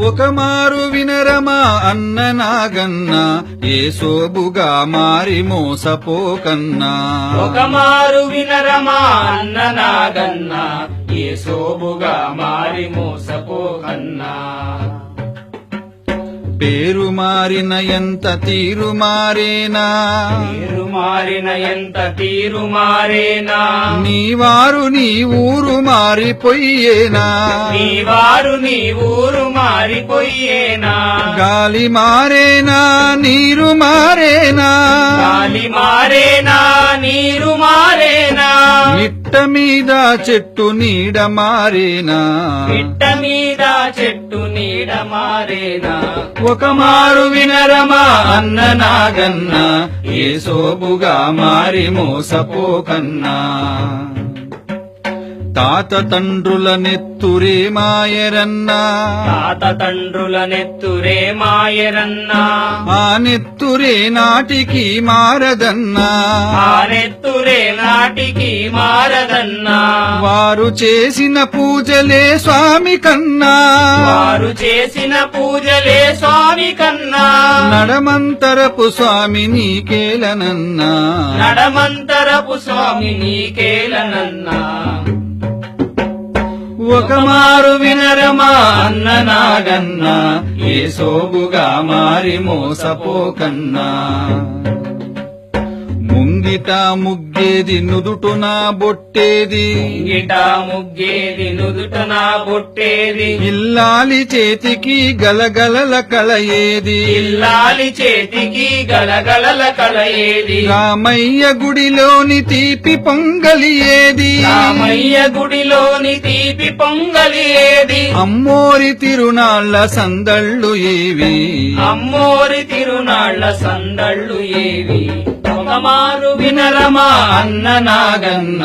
ఒక మారు వినరమా అన్న నాగన్న ఏ సోబుగా మారి మోసపోకన్నా ఒక మారు వినరమా అన్న నాగన్న ఏ సోబుగా మారి మోసపోకన్నా పేరు మారిన ఎంత తీరు మారేనా తీరు మారిన ఎంత తీరు మారేనా నీవారు నీ ఊరు మారిపోయేనా నీవారు నీ ఊరు మారిపోయేనా గాలి మారేనా నీరు మారేనా గాలి మారేనా నీరు మారేనా మిట్ట మీద చెట్టు నీడ మారేనా పిట్ట మీద చెట్టు నీడ మారేనా ఒక మారు వినరమా అన్న నాగన్న ఏ సోబుగా మారి మోసపోకన్నా తాత తండ్రుల నెత్తురే మాయరన్నా తాత తండ్రుల నెత్తురే మాయరన్నా ఆ నెత్తురే నాటికి మారదన్నా ఆ నెత్తురే నాటికి మారదన్నా వారు చేసిన పూజలే స్వామి కన్నా వారు చేసిన పూజలే స్వామి కన్నా నడమంతరపు స్వామి నీకేలనన్నా నడమంతరపు స్వామి నీకేలనన్నా ఒక మారు వినరమా అన్న నాగన్న ఏ సోబుగా మారి మోసపోకన్నా ముంగిట ముగ్గేది నుదుటున బొట్టేది గిట ముగ్గేది నుదుటన బొట్టేది ఇల్లాలి చేతికి గలగలల కళయేది ఇల్లాలి చేతికి గలగలల కలయేది రామయ్య గుడిలోని తీపి పొంగలి ఏది రామయ్య గుడిలోని తీపి పొంగలి ఏది అమ్మోరి తిరునాళ్ళ సందళ్ళు ఏవి అమ్మోరి తిరునాళ్ల సందళ్ళు ఏవి ఒక మారు వినరమా అన్న నాగన్న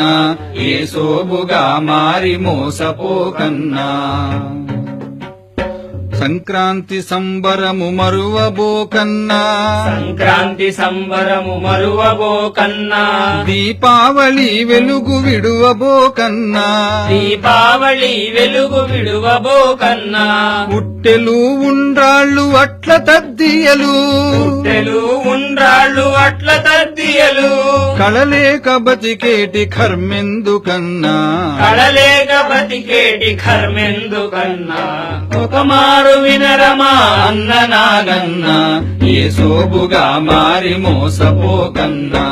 ఏ సోబుగా మారి మోసపోకన్నా సంక్రాంతి సంబరము మరువబోకన్నా సంక్రాంతి సంబరము మరువబోకన్నా దీపావళి వెలుగు విడువబోకన్నా దీపావళి వెలుగు విడువబోకన్నా పుట్టెలు ఉండ్రాళ్ళు అట్ల తద్దియలు తెలు ఉండ్రాళ్ళు అట్ల తద్దియలు కళలేక బతికేటి కర్మెందుకన్నా కళలేక బతికేటి కర్మెందుకన్నా ఒక మారు వినరమా అన్న నాగన్న ఏ సోబుగా మారి మోసపోకన్నా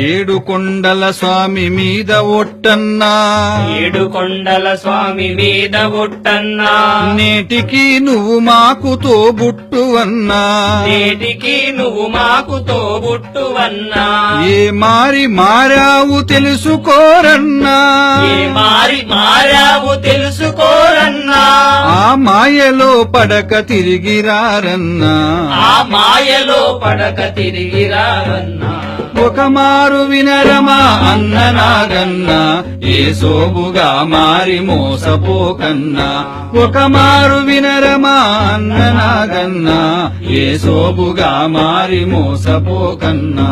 ఏడు కొండల స్వామి మీద ఒట్టన్నా ఏడు కొండల స్వామి మీద ఒట్టన్నా నేటికి నువ్వు మాకు తోబుట్టువన్నా నేటికి నువ్వు మాకు తోబుట్టువన్నా ఏ మారి మారావు తెలుసుకోరన్నా ఏ మారి మారావు తెలుసుకోరన్నా ఆ మాయలో పడక తిరిగిరారన్నా ఆ మాయలో పడక తిరిగిరావన్నా ఒక మారు వినరమా అన్న నాగన్న ఏ సోబుగా మారి మోసపోకన్నా ఒక మారు వినరమా అన్న నాగన్న ఏ సోబుగా మారి మోసపోకన్నా